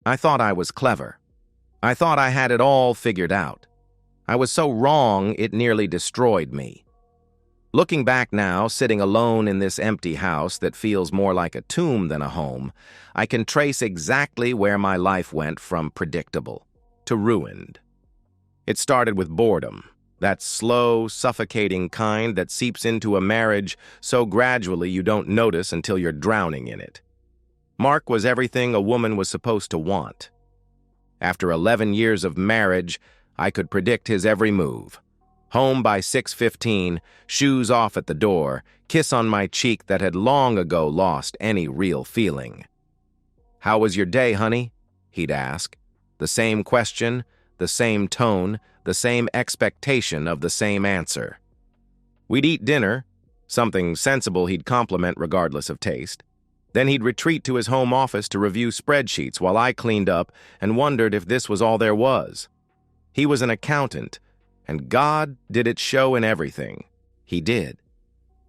I thought I was clever. I thought I had it all figured out. I was so wrong it nearly destroyed me. Looking back now, sitting alone in this empty house that feels more like a tomb than a home, I can trace exactly where my life went from predictable to ruined. It started with boredom, that slow, suffocating kind that seeps into a marriage so gradually you don't notice until you're drowning in it. Mark was everything a woman was supposed to want. After 11 years of marriage, I could predict his every move. Home by 6:15, shoes off at the door, kiss on my cheek that had long ago lost any real feeling. "How was your day, honey?" he'd ask. The same question, the same tone, the same expectation of the same answer. We'd eat dinner, something sensible he'd compliment regardless of taste. Then he'd retreat to his home office to review spreadsheets while I cleaned up and wondered if this was all there was. He was an accountant, and God did it show in everything. He did.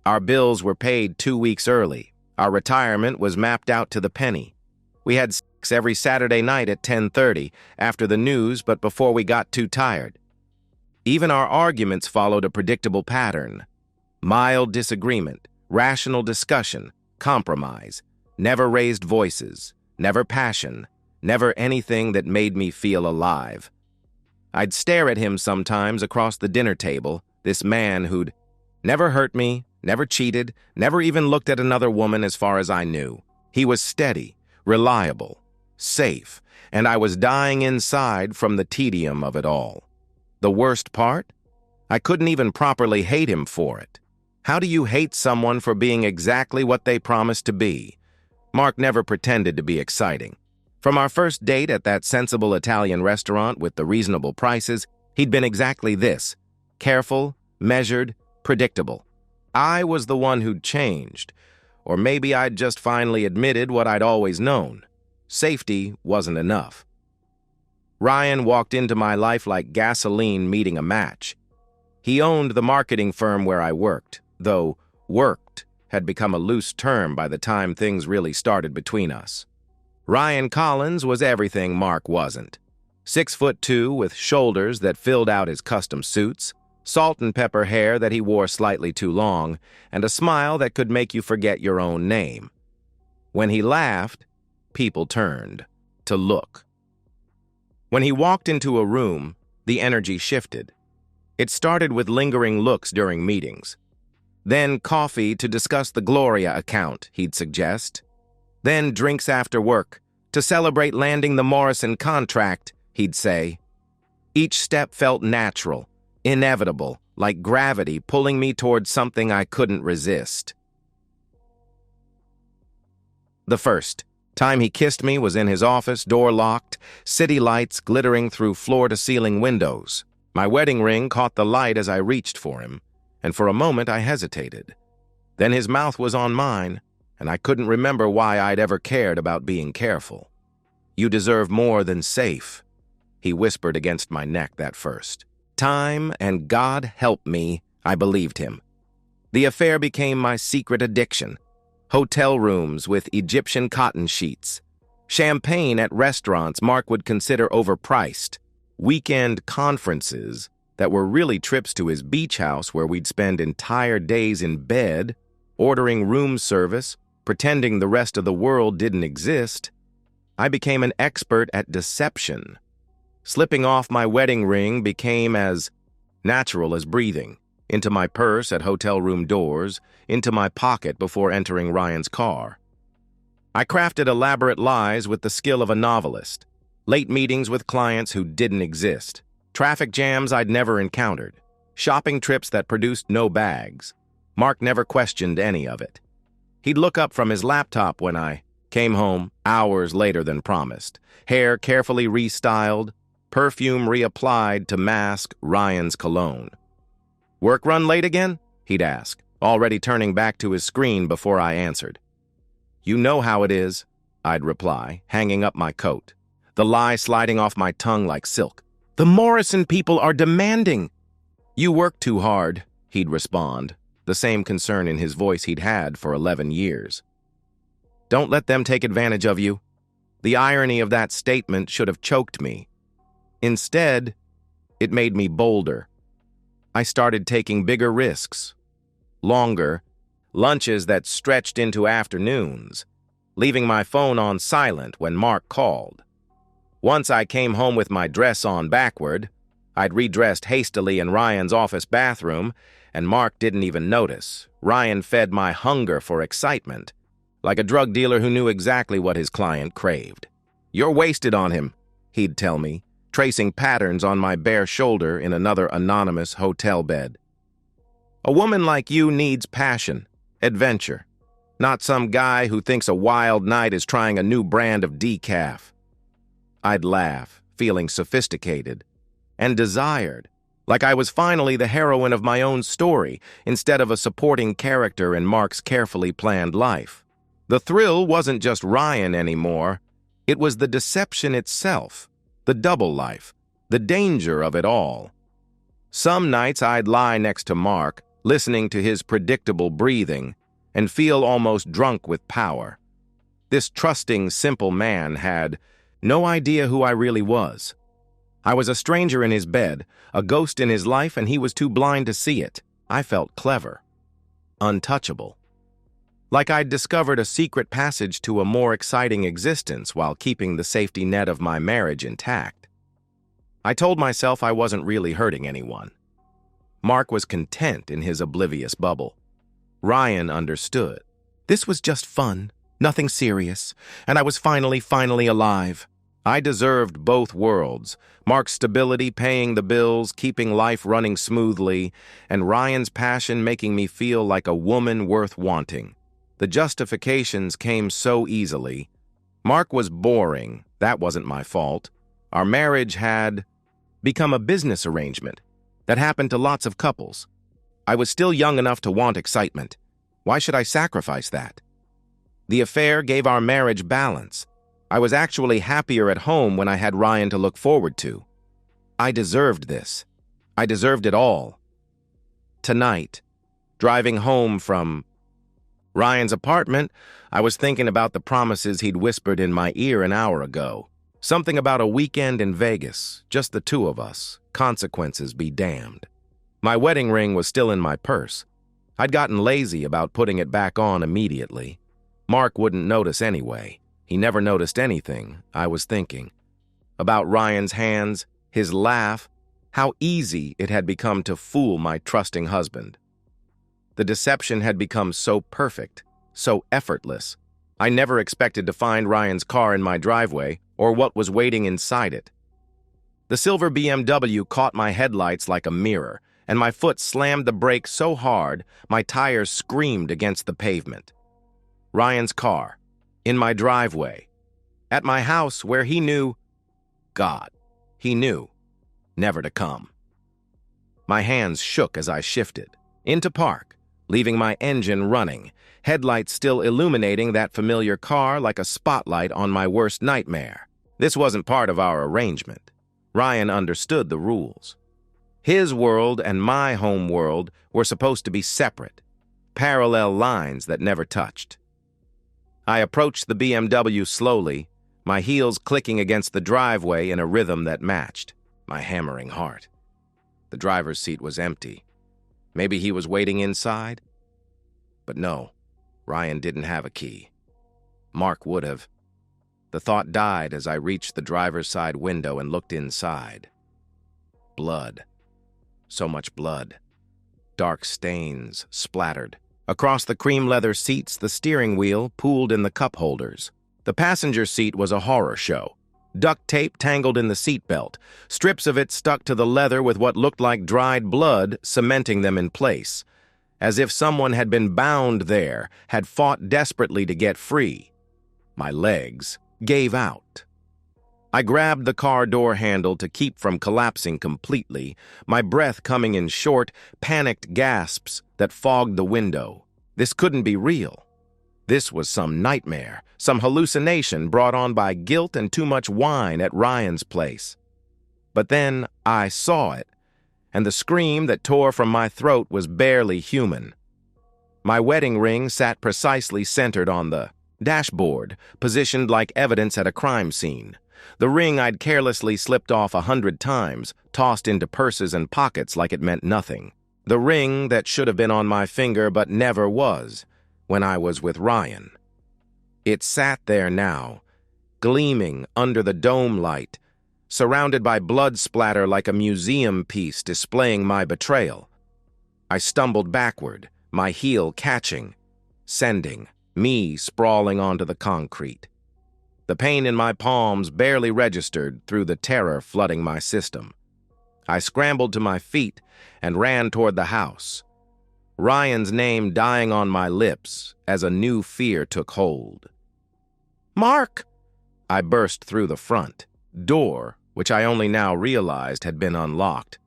Our bills were paid 2 weeks early. Our retirement was mapped out to the penny. We had sex every Saturday night at 10:30, after the news but before we got too tired. Even our arguments followed a predictable pattern. Mild disagreement, rational discussion, compromise, never raised voices, never passion, never anything that made me feel alive. I'd stare at him sometimes across the dinner table, this man who'd never hurt me, never cheated, never even looked at another woman as far as I knew. He was steady, reliable, safe, and I was dying inside from the tedium of it all. The worst part? I couldn't even properly hate him for it. How do you hate someone for being exactly what they promised to be? Mark never pretended to be exciting. From our first date at that sensible Italian restaurant with the reasonable prices, he'd been exactly this: careful, measured, predictable. I was the one who'd changed, or maybe I'd just finally admitted what I'd always known. Safety wasn't enough. Ryan walked into my life like gasoline meeting a match. He owned the marketing firm where I worked, though "worked" had become a loose term by the time things really started between us. Ryan Collins was everything Mark wasn't. 6'2" with shoulders that filled out his custom suits, salt and pepper hair that he wore slightly too long, and a smile that could make you forget your own name. When he laughed, people turned to look. When he walked into a room, the energy shifted. It started with lingering looks during meetings. Then coffee to discuss the Gloria account, he'd suggest. Then drinks after work, to celebrate landing the Morrison contract, he'd say. Each step felt natural, inevitable, like gravity pulling me towards something I couldn't resist. The first time he kissed me was in his office, door locked, city lights glittering through floor-to-ceiling windows. My wedding ring caught the light as I reached for him, and for a moment I hesitated. Then his mouth was on mine, and I couldn't remember why I'd ever cared about being careful. "You deserve more than safe," he whispered against my neck that first. Time and God help me, I believed him. The affair became my secret addiction. Hotel rooms with Egyptian cotton sheets. Champagne at restaurants Mark would consider overpriced. Weekend conferences that were really trips to his beach house where we'd spend entire days in bed, ordering room service, pretending the rest of the world didn't exist. I became an expert at deception. Slipping off my wedding ring became as natural as breathing. Into my purse at hotel room doors, into my pocket before entering Ryan's car. I crafted elaborate lies with the skill of a novelist. Late meetings with clients who didn't exist. Traffic jams I'd never encountered. Shopping trips that produced no bags. Mark never questioned any of it. He'd look up from his laptop when I came home hours later than promised. Hair carefully restyled, perfume reapplied to mask Ryan's cologne. "Work run late again?" he'd ask, already turning back to his screen before I answered. "You know how it is," I'd reply, hanging up my coat, the lie sliding off my tongue like silk. "The Morrison people are demanding." "You work too hard," he'd respond, the same concern in his voice he'd had for 11 years. "Don't let them take advantage of you." The irony of that statement should have choked me. Instead, it made me bolder. I started taking bigger risks, longer, lunches that stretched into afternoons, leaving my phone on silent when Mark called. Once I came home with my dress on backward, I'd redressed hastily in Ryan's office bathroom, and Mark didn't even notice. Ryan fed my hunger for excitement, like a drug dealer who knew exactly what his client craved. "You're wasted on him," he'd tell me, tracing patterns on my bare shoulder in another anonymous hotel bed. "A woman like you needs passion, adventure, not some guy who thinks a wild night is trying a new brand of decaf." I'd laugh, feeling sophisticated and desired, like I was finally the heroine of my own story instead of a supporting character in Mark's carefully planned life. The thrill wasn't just Ryan anymore. It was the deception itself, the double life, the danger of it all. Some nights I'd lie next to Mark, listening to his predictable breathing, and feel almost drunk with power. This trusting, simple man had no idea who I really was. I was a stranger in his bed, a ghost in his life, and he was too blind to see it. I felt clever, untouchable. Like I'd discovered a secret passage to a more exciting existence while keeping the safety net of my marriage intact. I told myself I wasn't really hurting anyone. Mark was content in his oblivious bubble. Ryan understood. This was just fun, nothing serious, and I was finally alive. I deserved both worlds, Mark's stability paying the bills, keeping life running smoothly, and Ryan's passion making me feel like a woman worth wanting. The justifications came so easily. Mark was boring. That wasn't my fault. Our marriage had become a business arrangement that happened to lots of couples. I was still young enough to want excitement. Why should I sacrifice that? The affair gave our marriage balance. I was actually happier at home when I had Ryan to look forward to. I deserved this. I deserved it all. Tonight, driving home from Ryan's apartment, I was thinking about the promises he'd whispered in my ear an hour ago. Something about a weekend in Vegas, just the two of us, consequences be damned. My wedding ring was still in my purse. I'd gotten lazy about putting it back on immediately. Mark wouldn't notice anyway. He never noticed anything, I was thinking. About Ryan's hands, his laugh, how easy it had become to fool my trusting husband. The deception had become so perfect, so effortless. I never expected to find Ryan's car in my driveway or what was waiting inside it. The silver BMW caught my headlights like a mirror, and my foot slammed the brake so hard my tires screamed against the pavement. Ryan's car, in my driveway, at my house where he knew, God, he knew, never to come. My hands shook as I shifted into park, leaving my engine running, headlights still illuminating that familiar car like a spotlight on my worst nightmare. This wasn't part of our arrangement. Ryan understood the rules. His world and my home world were supposed to be separate, parallel lines that never touched. I approached the BMW slowly, my heels clicking against the driveway in a rhythm that matched my hammering heart. The driver's seat was empty. Maybe he was waiting inside? But no, Ryan didn't have a key. Mark would have. The thought died as I reached the driver's side window and looked inside. Blood. So much blood. Dark stains splattered. Across the cream leather seats, the steering wheel pooled in the cup holders. The passenger seat was a horror show. Duct tape tangled in the seatbelt, strips of it stuck to the leather with what looked like dried blood cementing them in place, as if someone had been bound there, had fought desperately to get free. My legs gave out. I grabbed the car door handle to keep from collapsing completely, my breath coming in short, panicked gasps that fogged the window. This couldn't be real. This was some nightmare, some hallucination brought on by guilt and too much wine at Ryan's place. But then I saw it, and the scream that tore from my throat was barely human. My wedding ring sat precisely centered on the Dashboard, positioned like evidence at a crime scene. The ring I'd carelessly slipped off 100 times, tossed into purses and pockets like it meant nothing. The ring that should have been on my finger but never was, when I was with Ryan. It sat there now, gleaming under the dome light, surrounded by blood splatter like a museum piece displaying my betrayal. I stumbled backward, my heel catching, sending me sprawling onto the concrete. The pain in my palms barely registered through the terror flooding my system. I scrambled to my feet and ran toward the house, Ryan's name dying on my lips as a new fear took hold. "Mark!" I burst through the front door, which I only now realized had been unlocked.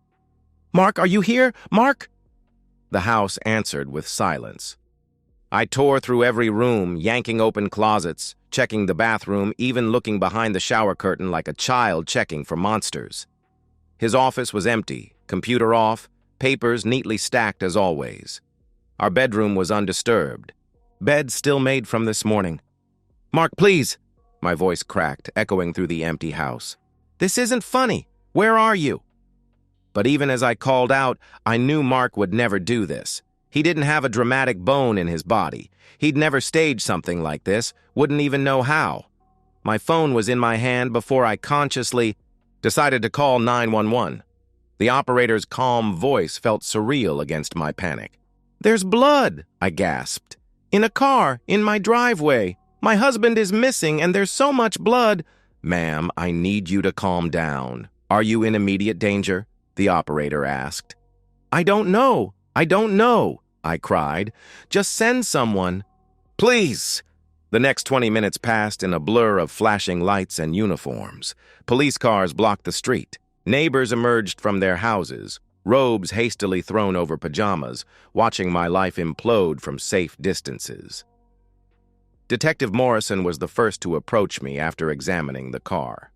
"Mark, are you here? Mark?" The house answered with silence. I tore through every room, yanking open closets, checking the bathroom, even looking behind the shower curtain like a child checking for monsters. His office was empty, computer off, papers neatly stacked as always. Our bedroom was undisturbed. Bed still made from this morning. "Mark, please!" My voice cracked, echoing through the empty house. "This isn't funny. Where are you?" But even as I called out, I knew Mark would never do this. He didn't have a dramatic bone in his body. He'd never staged something like this, wouldn't even know how. My phone was in my hand before I consciously decided to call 911. The operator's calm voice felt surreal against my panic. "There's blood," I gasped. "In a car, in my driveway. My husband is missing and there's so much blood." "Ma'am, I need you to calm down. Are you in immediate danger?" the operator asked. I don't know, I cried. "Just send someone." "Please!" The next 20 minutes passed in a blur of flashing lights and uniforms. Police cars blocked the street. Neighbors emerged from their houses, robes hastily thrown over pajamas, watching my life implode from safe distances. Detective Morrison was the first to approach me after examining the car.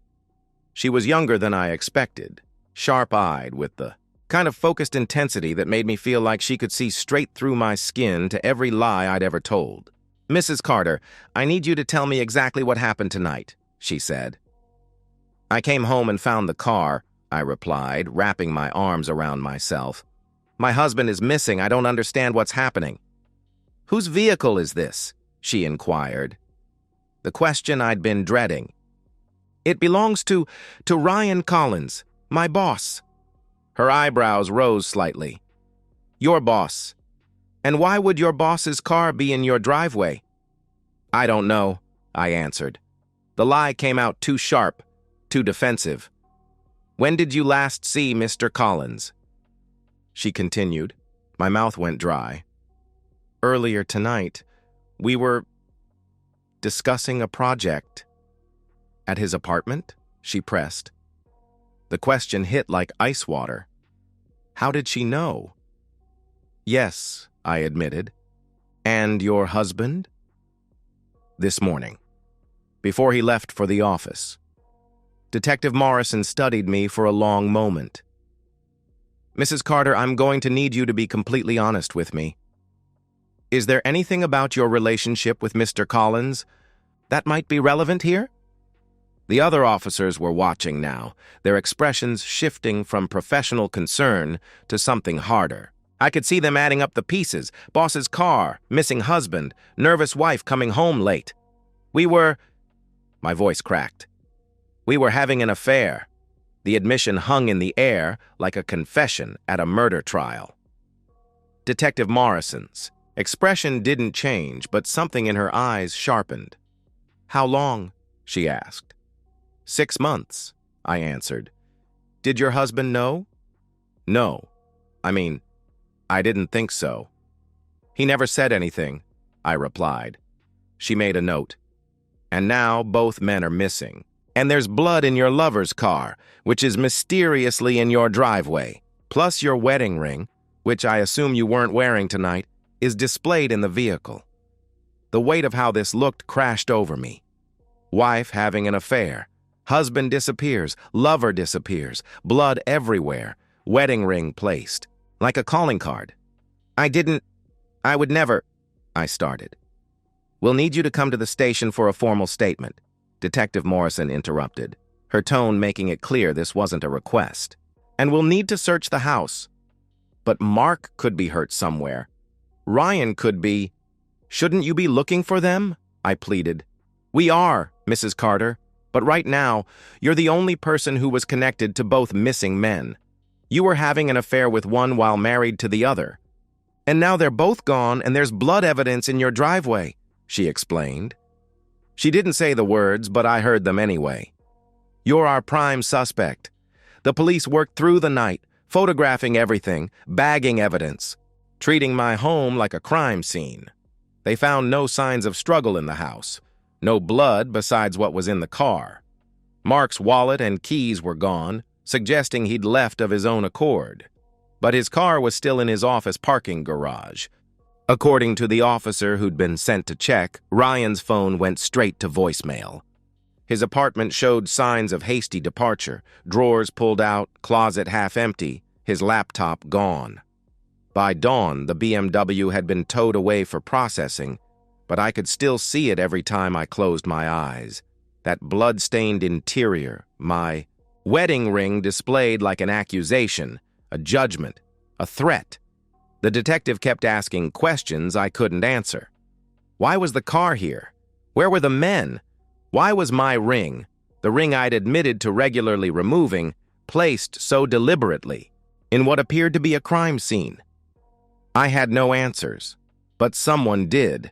She was younger than I expected, sharp-eyed with the kind of focused intensity that made me feel like she could see straight through my skin to every lie I'd ever told. "Mrs. Carter, I need you to tell me exactly what happened tonight," she said. "I came home and found the car," I replied, wrapping my arms around myself. "My husband is missing. I don't understand what's happening." "Whose vehicle is this?" she inquired. The question I'd been dreading. "It belongs to Ryan Collins, my boss." Her eyebrows rose slightly. "Your boss? And why would your boss's car be in your driveway?" "I don't know," I answered. The lie came out too sharp, too defensive. "When did you last see Mr. Collins?" She continued. My mouth went dry. "Earlier tonight, we were discussing a project." "At his apartment?" she pressed. The question hit like ice water. How did she know? "Yes," I admitted. "And your husband?" "This morning, before he left for the office." Detective Morrison studied me for a long moment. "Mrs. Carter, I'm going to need you to be completely honest with me. Is there anything about your relationship with Mr. Collins that might be relevant here?" The other officers were watching now, their expressions shifting from professional concern to something harder. I could see them adding up the pieces: boss's car, missing husband, nervous wife coming home late. My voice cracked. "We were having an affair." The admission hung in the air like a confession at a murder trial. Detective Morrison's expression didn't change, but something in her eyes sharpened. "How long?" she asked. 6 months, I answered. "Did your husband know?" "No. I didn't think so." "He never said anything," I replied. She made a note. "And now both men are missing. And there's blood in your lover's car, which is mysteriously in your driveway. Plus your wedding ring, which I assume you weren't wearing tonight, is displayed in the vehicle." The weight of how this looked crashed over me. Wife having an affair. Husband disappears, lover disappears, blood everywhere, wedding ring placed, like a calling card. I would never, I started. "We'll need you to come to the station for a formal statement," Detective Morrison interrupted, her tone making it clear this wasn't a request. "And we'll need to search the house." "But Mark could be hurt somewhere. Ryan could be. Shouldn't you be looking for them?" I pleaded. "We are, Mrs. Carter, but right now, you're the only person who was connected to both missing men. You were having an affair with one while married to the other. And now they're both gone and there's blood evidence in your driveway," she explained. She didn't say the words, but I heard them anyway. "You're our prime suspect. The police worked through the night, photographing everything, bagging evidence, treating my home like a crime scene. They found no signs of struggle in the house, no blood besides what was in the car. Mark's wallet and keys were gone, suggesting he'd left of his own accord. But his car was still in his office parking garage. According to the officer who'd been sent to check, Ryan's phone went straight to voicemail. His apartment showed signs of hasty departure, drawers pulled out, closet half empty, his laptop gone. By dawn, the BMW had been towed away for processing, but I could still see it every time I closed my eyes. That blood-stained interior, my wedding ring displayed like an accusation, a judgment, a threat. The detective kept asking questions I couldn't answer. Why was the car here? Where were the men? Why was my ring, the ring I'd admitted to regularly removing, placed so deliberately in what appeared to be a crime scene? I had no answers, but someone did.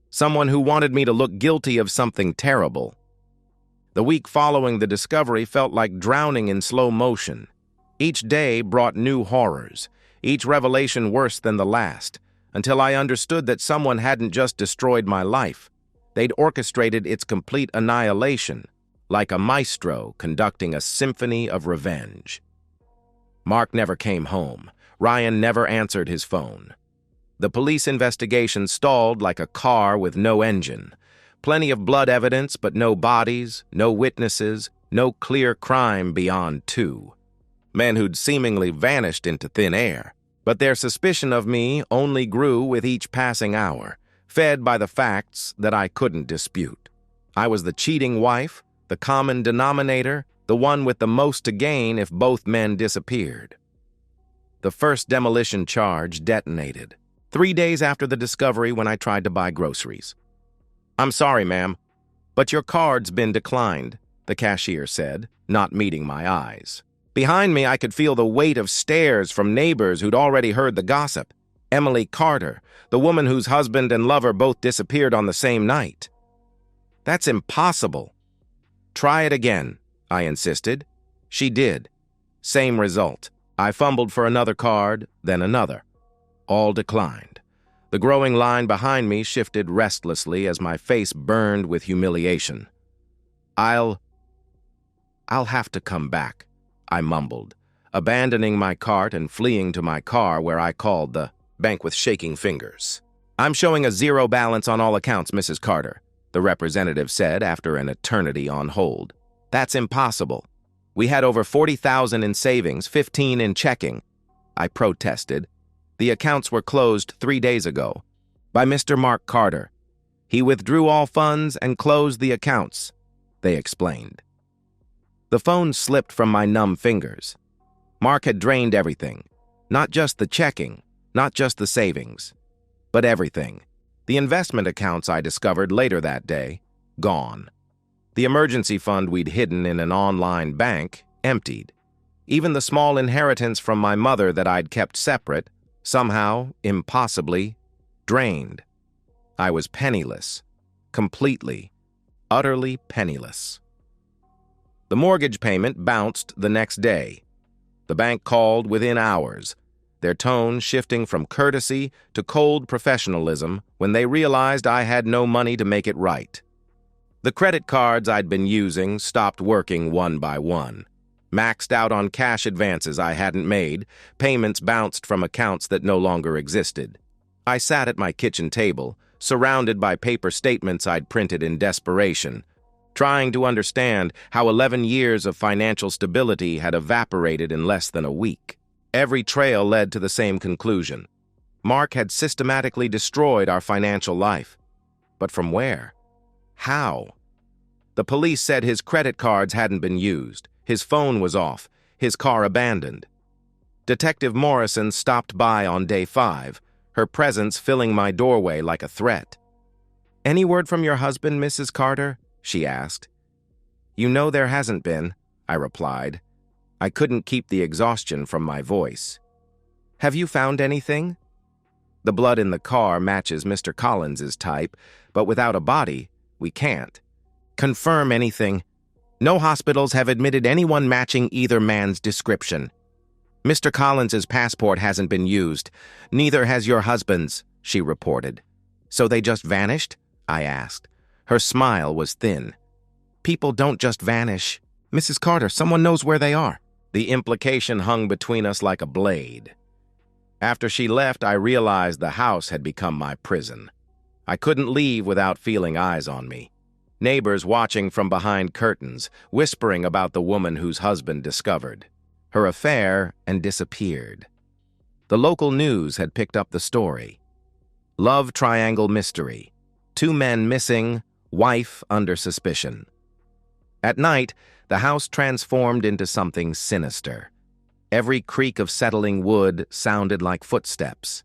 Someone who wanted me to look guilty of something terrible. The week following the discovery felt like drowning in slow motion. Each day brought new horrors, each revelation worse than the last, until I understood that someone hadn't just destroyed my life. They'd orchestrated its complete annihilation, like a maestro conducting a symphony of revenge. Mark never came home. Ryan never answered his phone. The police investigation stalled like a car with no engine. Plenty of blood evidence, but no bodies, no witnesses, no clear crime beyond two. Men who'd seemingly vanished into thin air. But their suspicion of me only grew with each passing hour, fed by the facts that I couldn't dispute. I was the cheating wife, the common denominator, the one with the most to gain if both men disappeared. The first demolition charge detonated 3 days after the discovery when I tried to buy groceries. "I'm sorry, ma'am, but your card's been declined," the cashier said, not meeting my eyes. Behind me, I could feel the weight of stares from neighbors who'd already heard the gossip. Emily Carter, the woman whose husband and lover both disappeared on the same night. "That's impossible." "Try it again," I insisted. She did. Same result. I fumbled for another card, then another. All declined. The growing line behind me shifted restlessly as my face burned with humiliation. I'll have to come back," I mumbled, abandoning my cart and fleeing to my car where I called the bank with shaking fingers. "I'm showing a zero balance on all accounts, Mrs. Carter," the representative said after an eternity on hold. "That's impossible. We had over 40,000 in savings, 15 in checking." I protested. "The accounts were closed 3 days ago by Mr. Mark Carter. He withdrew all funds and closed the accounts," they explained. The phone slipped from my numb fingers. Mark had drained everything, not just the checking, not just the savings, but everything. The investment accounts I discovered later that day, gone. The emergency fund we'd hidden in an online bank, emptied. Even the small inheritance from my mother that I'd kept separate, somehow, impossibly, drained. I was penniless, completely, utterly penniless. The mortgage payment bounced the next day. The bank called within hours, their tone shifting from courtesy to cold professionalism when they realized I had no money to make it right. The credit cards I'd been using stopped working one by one. Maxed out on cash advances I hadn't made, payments bounced from accounts that no longer existed. I sat at my kitchen table, surrounded by paper statements I'd printed in desperation, trying to understand how 11 years of financial stability had evaporated in less than a week. Every trail led to the same conclusion. Mark had systematically destroyed our financial life. But from where? How? The police said his credit cards hadn't been used, his phone was off, his car abandoned. Detective Morrison stopped by on day 5, her presence filling my doorway like a threat. "Any word from your husband, Mrs. Carter?" she asked. "You know there hasn't been," I replied. I couldn't keep the exhaustion from my voice. "Have you found anything?" The blood in the car matches Mr. Collins's type, but without a body, we can't. "Confirm anything. No hospitals have admitted anyone matching either man's description. Mr. Collins's passport hasn't been used. Neither has your husband's," she reported. "So they just vanished?" I asked. Her smile was thin. "People don't just vanish. Mrs. Carter, someone knows where they are." The implication hung between us like a blade. After she left, I realized the house had become my prison. I couldn't leave without feeling eyes on me. Neighbors watching from behind curtains, whispering about the woman whose husband discovered her affair and disappeared. The local news had picked up the story. Love triangle mystery. 2 men missing, wife under suspicion. At night, the house transformed into something sinister. Every creak of settling wood sounded like footsteps.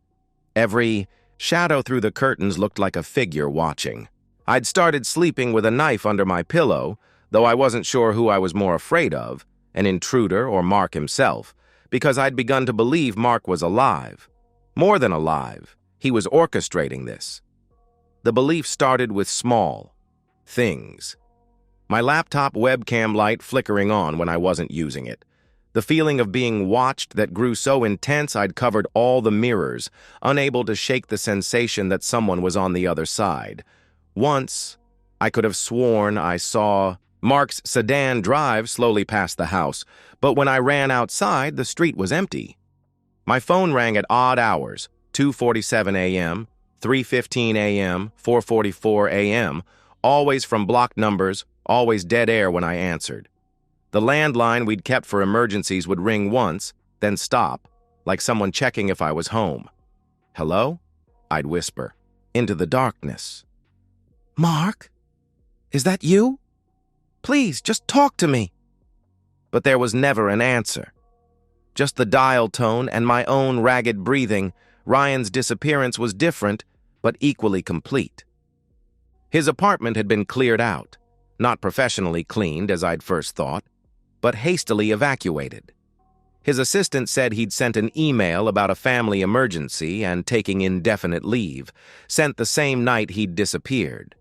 Every shadow through the curtains looked like a figure watching. I'd started sleeping with a knife under my pillow, though I wasn't sure who I was more afraid of, an intruder or Mark himself, because I'd begun to believe Mark was alive. More than alive, he was orchestrating this. The belief started with small things. My laptop webcam light flickering on when I wasn't using it. The feeling of being watched that grew so intense I'd covered all the mirrors, unable to shake the sensation that someone was on the other side. Once, I could have sworn I saw Mark's sedan drive slowly past the house, but when I ran outside, the street was empty. My phone rang at odd hours, 2:47 a.m., 3:15 a.m., 4:44 a.m., always from blocked numbers, always dead air when I answered. The landline we'd kept for emergencies would ring once, then stop, like someone checking if I was home. "Hello?" I'd whisper, into the darkness. "Mark? Is that you? Please, just talk to me." But there was never an answer. Just the dial tone and my own ragged breathing. Ryan's disappearance was different, but equally complete. His apartment had been cleared out, not professionally cleaned as I'd first thought, but hastily evacuated. His assistant said he'd sent an email about a family emergency and taking indefinite leave, sent the same night he'd disappeared.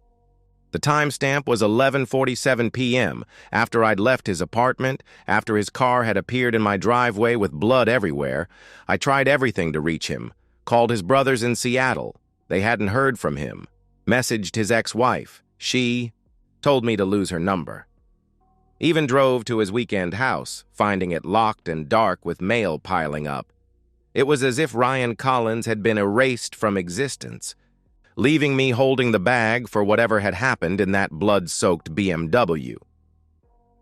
The timestamp was 11:47 p.m., after I'd left his apartment, after his car had appeared in my driveway with blood everywhere. I tried everything to reach him, called his brothers in Seattle. They hadn't heard from him. Messaged his ex-wife. She told me to lose her number. Even drove to his weekend house, finding it locked and dark with mail piling up. It was as if Ryan Collins had been erased from existence, leaving me holding the bag for whatever had happened in that blood-soaked BMW.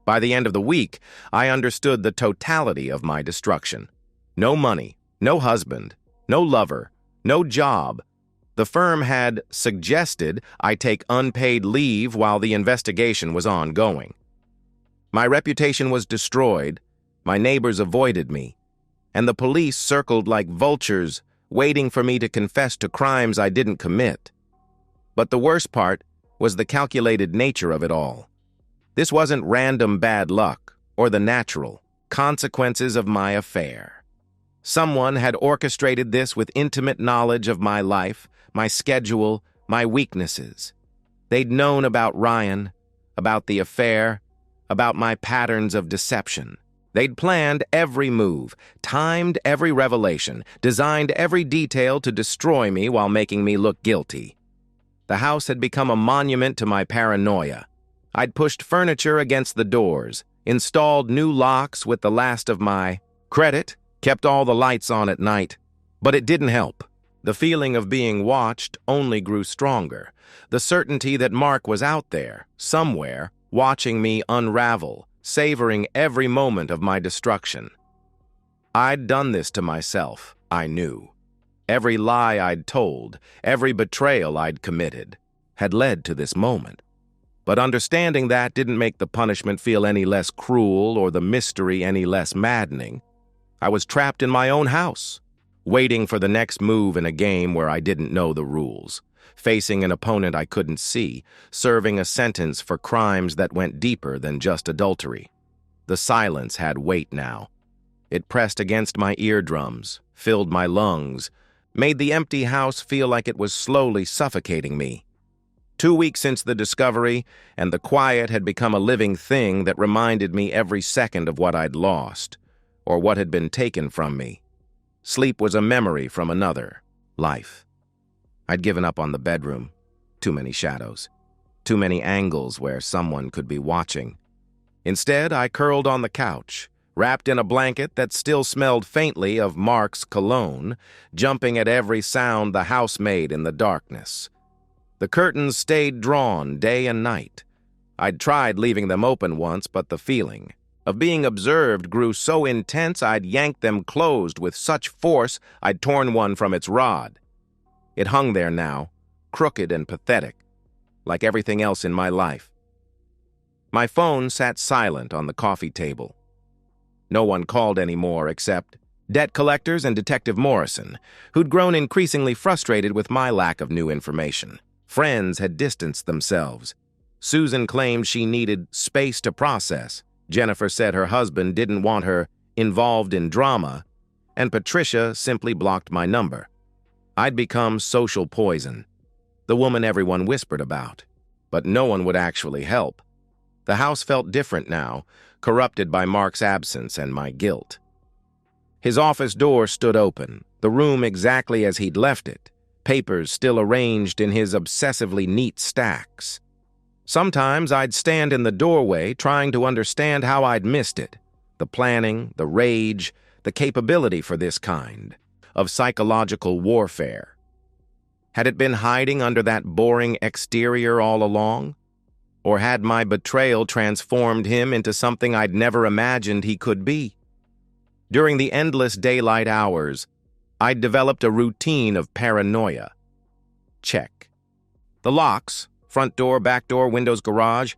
By the end of the week, I understood the totality of my destruction. No money, no husband, no lover, no job. The firm had suggested I take unpaid leave while the investigation was ongoing. My reputation was destroyed, my neighbors avoided me, and the police circled like vultures, waiting for me to confess to crimes I didn't commit. But the worst part was the calculated nature of it all. This wasn't random bad luck or the natural consequences of my affair. Someone had orchestrated this with intimate knowledge of my life, my schedule, my weaknesses. They'd known about Ryan, about the affair, about my patterns of deception. They'd planned every move, timed every revelation, designed every detail to destroy me while making me look guilty. The house had become a monument to my paranoia. I'd pushed furniture against the doors, installed new locks with the last of my credit, kept all the lights on at night. But it didn't help. The feeling of being watched only grew stronger. The certainty that Mark was out there, somewhere, watching me unravel, savoring every moment of my destruction. I'd done this to myself, I knew. Every lie I'd told, every betrayal I'd committed. had led to this moment. But understanding that didn't make the punishment feel any less cruel or the mystery any less maddening. I was trapped in my own house, waiting for the next move in a game where I didn't know the rules, facing an opponent I couldn't see, serving a sentence for crimes that went deeper than just adultery. The silence had weight now. It pressed against my eardrums, filled my lungs, made the empty house feel like it was slowly suffocating me. 2 weeks since the discovery, and the quiet had become a living thing that reminded me every second of what I'd lost, or what had been taken from me. Sleep was a memory from another life. I'd given up on the bedroom. Too many shadows. Too many angles where someone could be watching. Instead, I curled on the couch, wrapped in a blanket that still smelled faintly of Mark's cologne, jumping at every sound the house made in the darkness. The curtains stayed drawn day and night. I'd tried leaving them open once, but the feeling of being observed grew so intense I'd yanked them closed with such force I'd torn one from its rod. It hung there now, crooked and pathetic, like everything else in my life. My phone sat silent on the coffee table. No one called anymore except debt collectors and Detective Morrison, who'd grown increasingly frustrated with my lack of new information. Friends had distanced themselves. Susan claimed she needed space to process. Jennifer said her husband didn't want her involved in drama, and Patricia simply blocked my number. I'd become social poison, the woman everyone whispered about, but no one would actually help. The house felt different now, corrupted by Mark's absence and my guilt. His office door stood open, the room exactly as he'd left it, papers still arranged in his obsessively neat stacks. Sometimes I'd stand in the doorway trying to understand how I'd missed it, the planning, the rage, the capability for this kind of psychological warfare. Had it been hiding under that boring exterior all along? Or had my betrayal transformed him into something I'd never imagined he could be? During the endless daylight hours, I'd developed a routine of paranoia. Check. The locks, front door, back door, windows, garage.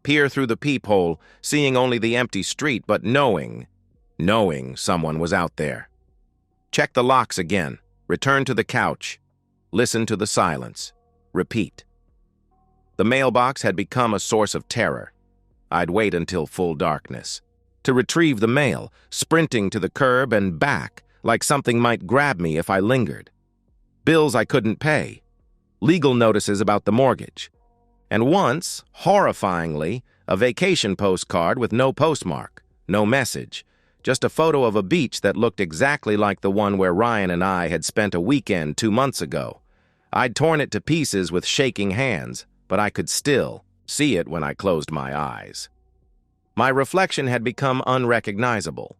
Peer through the peephole, seeing only the empty street, but knowing someone was out there. Check the locks again. Return to the couch. Listen to the silence. Repeat. The mailbox had become a source of terror. I'd wait until full darkness to retrieve the mail, sprinting to the curb and back like something might grab me if I lingered. Bills I couldn't pay. Legal notices about the mortgage. And once, horrifyingly, a vacation postcard with no postmark, no message, just a photo of a beach that looked exactly like the one where Ryan and I had spent a weekend 2 months ago. I'd torn it to pieces with shaking hands, but I could still see it when I closed my eyes. My reflection had become unrecognizable.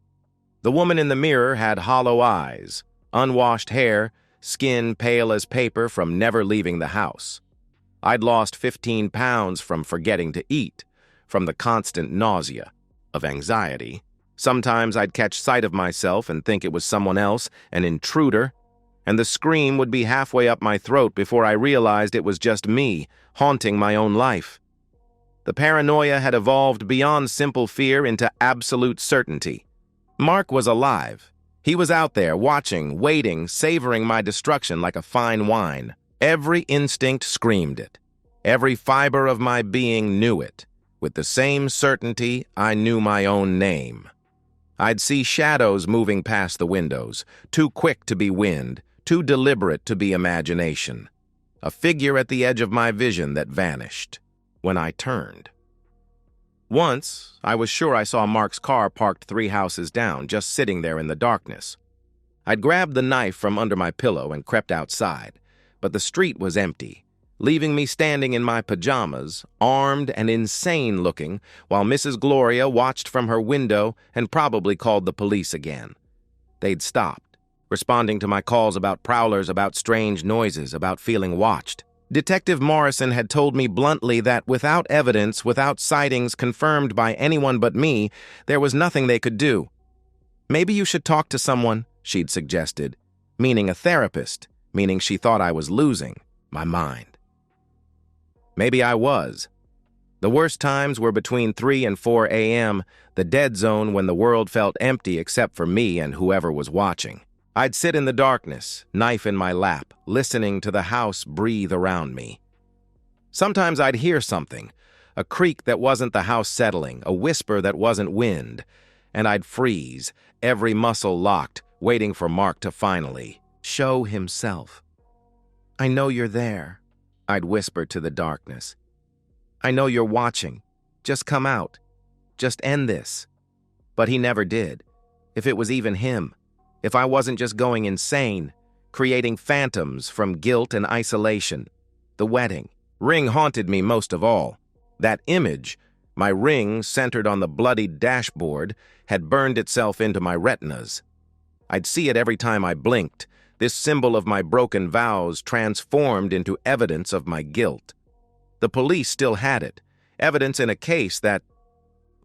The woman in the mirror had hollow eyes, unwashed hair, skin pale as paper from never leaving the house. I'd lost 15 pounds from forgetting to eat, from the constant nausea, of anxiety. Sometimes I'd catch sight of myself and think it was someone else, an intruder, and the scream would be halfway up my throat before I realized it was just me, haunting my own life. The paranoia had evolved beyond simple fear into absolute certainty. Mark was alive. He was out there, watching, waiting, savoring my destruction like a fine wine. Every instinct screamed it. Every fiber of my being knew it. With the same certainty, I knew my own name. I'd see shadows moving past the windows, too quick to be wind, too deliberate to be imagination. A figure at the edge of my vision that vanished when I turned. Once, I was sure I saw Mark's car parked 3 houses down, just sitting there in the darkness. I'd grabbed the knife from under my pillow and crept outside, but the street was empty, leaving me standing in my pajamas, armed and insane-looking, while Mrs. Gloria watched from her window and probably called the police again. They'd stopped, responding to my calls about prowlers, about strange noises, about feeling watched. Detective Morrison had told me bluntly that without evidence, without sightings confirmed by anyone but me, there was nothing they could do. Maybe you should talk to someone, she'd suggested, meaning a therapist, meaning she thought I was losing my mind. Maybe I was. The worst times were between 3 and 4 a.m., the dead zone when the world felt empty except for me and whoever was watching. I'd sit in the darkness, knife in my lap, listening to the house breathe around me. Sometimes I'd hear something, a creak that wasn't the house settling, a whisper that wasn't wind, and I'd freeze, every muscle locked, waiting for Mark to finally show himself. "I know you're there," I'd whisper to the darkness. "I know you're watching. Just come out. Just end this." But he never did. If it was even him. If I wasn't just going insane, creating phantoms from guilt and isolation. The wedding ring haunted me most of all. That image, my ring centered on the bloodied dashboard, had burned itself into my retinas. I'd see it every time I blinked, this symbol of my broken vows transformed into evidence of my guilt. The police still had it, evidence in a case that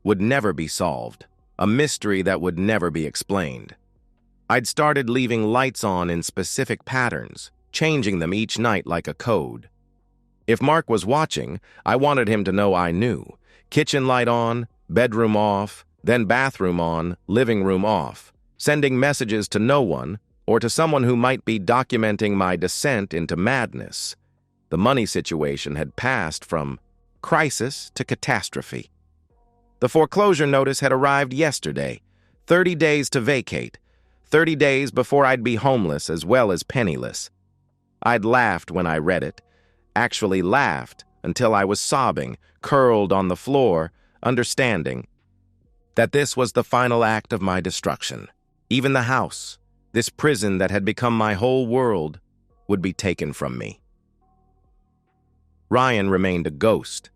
would never be solved, a mystery that would never be explained. I'd started leaving lights on in specific patterns, changing them each night like a code. If Mark was watching, I wanted him to know I knew. Kitchen light on, bedroom off, then bathroom on, living room off, sending messages to no one or to someone who might be documenting my descent into madness. The money situation had passed from crisis to catastrophe. The foreclosure notice had arrived yesterday, 30 days to vacate, 30 days before I'd be homeless as well as penniless. I'd laughed when I read it, actually laughed until I was sobbing, curled on the floor, understanding that this was the final act of my destruction. Even the house, this prison that had become my whole world, would be taken from me. Ryan remained a ghost.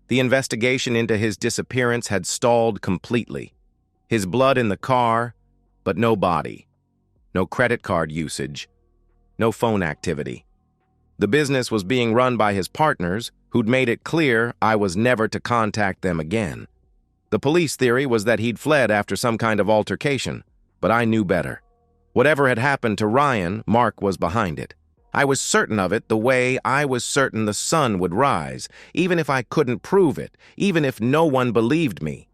The investigation into his disappearance had stalled completely. His blood in the car, but no body. No credit card usage. No phone activity. The business was being run by his partners, who'd made it clear I was never to contact them again. The police theory was that he'd fled after some kind of altercation, but I knew better. Whatever had happened to Ryan, Mark was behind it. I was certain of it the way I was certain the sun would rise, even if I couldn't prove it, even if no one believed me.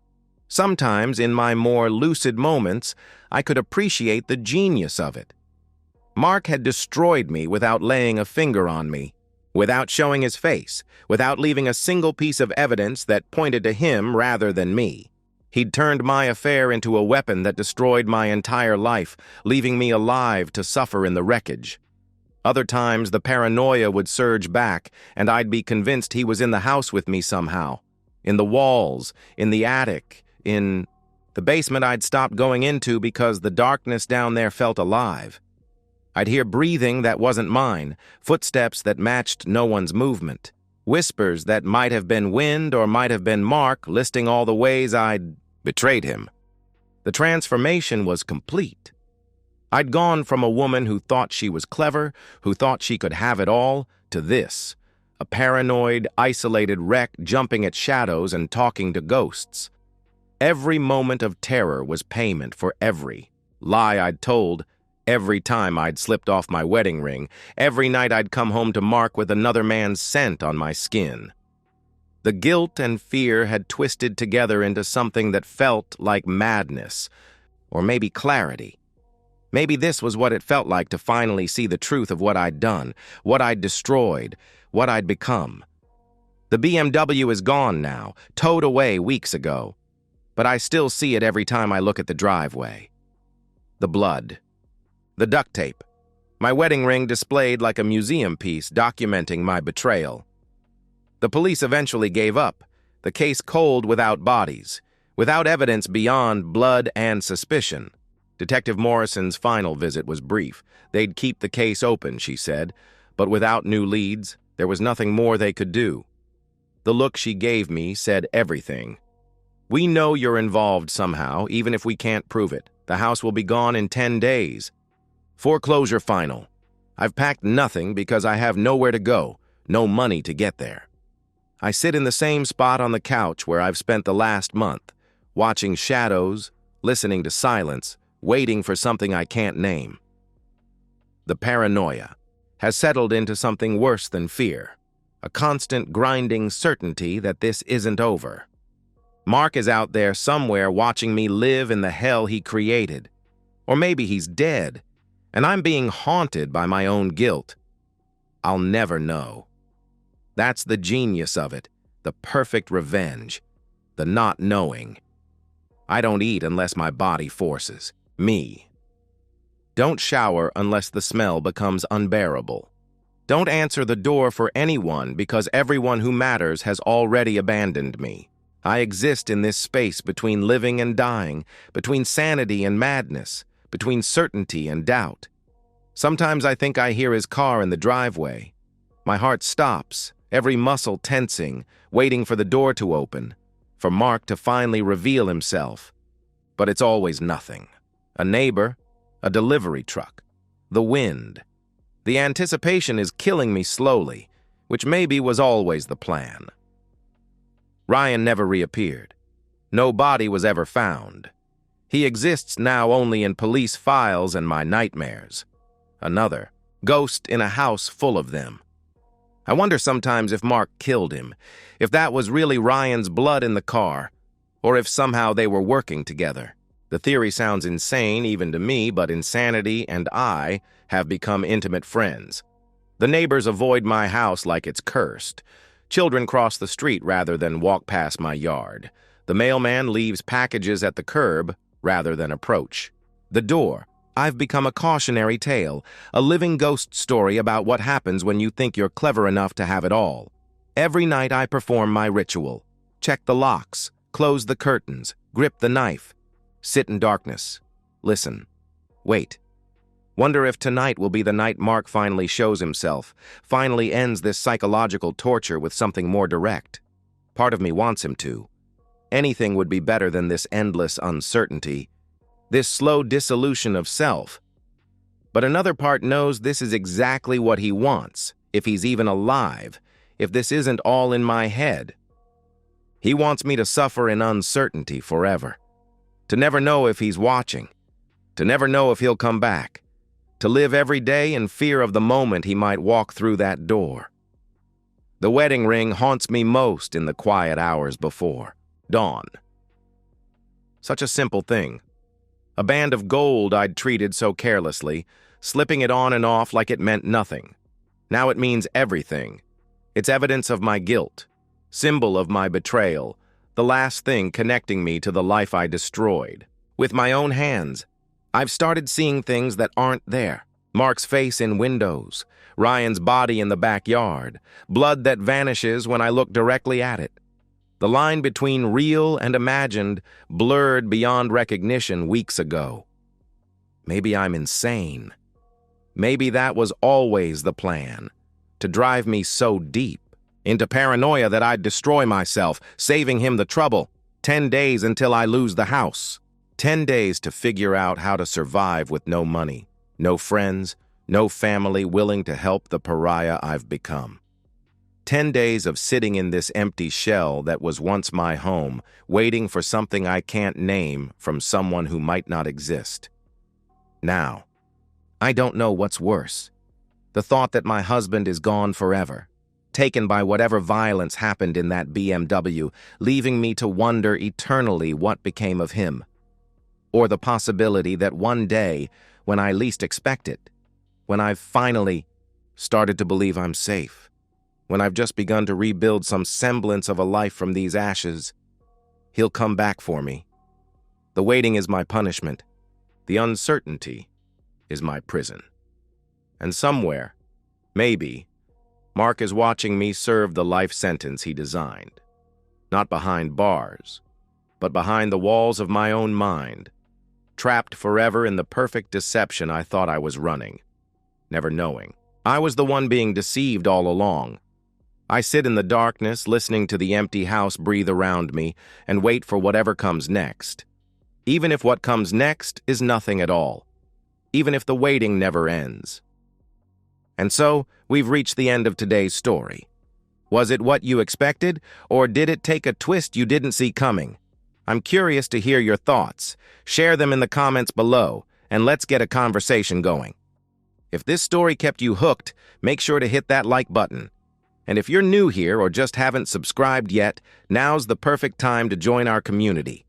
Sometimes, in my more lucid moments, I could appreciate the genius of it. Mark had destroyed me without laying a finger on me, without showing his face, without leaving a single piece of evidence that pointed to him rather than me. He'd turned my affair into a weapon that destroyed my entire life, leaving me alive to suffer in the wreckage. Other times, the paranoia would surge back, and I'd be convinced he was in the house with me somehow. In the walls, in the attic, in the basement I'd stopped going into because the darkness down there felt alive. I'd hear breathing that wasn't mine, footsteps that matched no one's movement, whispers that might have been wind or might have been Mark listing all the ways I'd betrayed him. The transformation was complete. I'd gone from a woman who thought she was clever, who thought she could have it all, to this, a paranoid, isolated wreck jumping at shadows and talking to ghosts. Every moment of terror was payment for every lie I'd told, every time I'd slipped off my wedding ring, every night I'd come home to Mark with another man's scent on my skin. The guilt and fear had twisted together into something that felt like madness, or maybe clarity. Maybe this was what it felt like to finally see the truth of what I'd done, what I'd destroyed, what I'd become. The BMW is gone now, towed away weeks ago, but I still see it every time I look at the driveway. The blood. The duct tape. My wedding ring displayed like a museum piece documenting my betrayal. The police eventually gave up, the case cold without bodies, without evidence beyond blood and suspicion. Detective Morrison's final visit was brief. They'd keep the case open, she said, but without new leads, there was nothing more they could do. The look she gave me said everything. "We know you're involved somehow, even if we can't prove it. The house will be gone in 10 days. Foreclosure final. I've packed nothing because I have nowhere to go, no money to get there. I sit in the same spot on the couch where I've spent the last month, watching shadows, listening to silence, waiting for something I can't name. The paranoia has settled into something worse than fear, a constant grinding certainty that this isn't over. Mark is out there somewhere watching me live in the hell he created. Or maybe he's dead, and I'm being haunted by my own guilt. I'll never know. That's the genius of it, the perfect revenge, the not knowing. I don't eat unless my body forces me. Don't shower unless the smell becomes unbearable. Don't answer the door for anyone because everyone who matters has already abandoned me. I exist in this space between living and dying, between sanity and madness, between certainty and doubt. Sometimes I think I hear his car in the driveway. My heart stops, every muscle tensing, waiting for the door to open, for Mark to finally reveal himself. But it's always nothing. A neighbor, a delivery truck, the wind. The anticipation is killing me slowly, which maybe was always the plan. Ryan never reappeared. No body was ever found. He exists now only in police files and my nightmares. Another ghost in a house full of them. I wonder sometimes if Mark killed him, if that was really Ryan's blood in the car, or if somehow they were working together. The theory sounds insane even to me, but insanity and I have become intimate friends. The neighbors avoid my house like it's cursed. Children cross the street rather than walk past my yard. The mailman leaves packages at the curb rather than approach. The door. I've become a cautionary tale, a living ghost story about what happens when you think you're clever enough to have it all. Every night I perform my ritual. Check the locks, close the curtains, grip the knife, sit in darkness, listen, wait. Wonder if tonight will be the night Mark finally shows himself, finally ends this psychological torture with something more direct. Part of me wants him to. Anything would be better than this endless uncertainty, this slow dissolution of self. But another part knows this is exactly what he wants, if he's even alive, if this isn't all in my head. He wants me to suffer in uncertainty forever, to never know if he's watching, to never know if he'll come back, to live every day in fear of the moment he might walk through that door. The wedding ring haunts me most in the quiet hours before dawn. Such a simple thing. A band of gold I'd treated so carelessly, slipping it on and off like it meant nothing. Now it means everything. It's evidence of my guilt, symbol of my betrayal, the last thing connecting me to the life I destroyed. With my own hands, I've started seeing things that aren't there. Mark's face in windows, Ryan's body in the backyard, blood that vanishes when I look directly at it. The line between real and imagined blurred beyond recognition weeks ago. Maybe I'm insane. Maybe that was always the plan, to drive me so deep, into paranoia that I'd destroy myself, saving him the trouble. 10 days until I lose the house. 10 days to figure out how to survive with no money, no friends, no family willing to help the pariah I've become. 10 days of sitting in this empty shell that was once my home, waiting for something I can't name from someone who might not exist. Now, I don't know what's worse. The thought that my husband is gone forever, taken by whatever violence happened in that BMW, leaving me to wonder eternally what became of him. Or the possibility that one day, when I least expect it, when I've finally started to believe I'm safe, when I've just begun to rebuild some semblance of a life from these ashes, he'll come back for me. The waiting is my punishment. The uncertainty is my prison. And somewhere, maybe, Mark is watching me serve the life sentence he designed. Not behind bars, but behind the walls of my own mind, trapped forever in the perfect deception I thought I was running, never knowing. I was the one being deceived all along. I sit in the darkness, listening to the empty house breathe around me, and wait for whatever comes next. Even if what comes next is nothing at all. Even if the waiting never ends. And so, we've reached the end of today's story. Was it what you expected, or did it take a twist you didn't see coming? I'm curious to hear your thoughts. Share them in the comments below, and let's get a conversation going. If this story kept you hooked, make sure to hit that like button. And if you're new here or just haven't subscribed yet, now's the perfect time to join our community.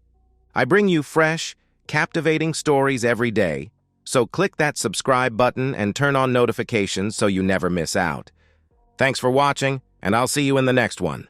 I bring you fresh, captivating stories every day, so click that subscribe button and turn on notifications so you never miss out. Thanks for watching, and I'll see you in the next one.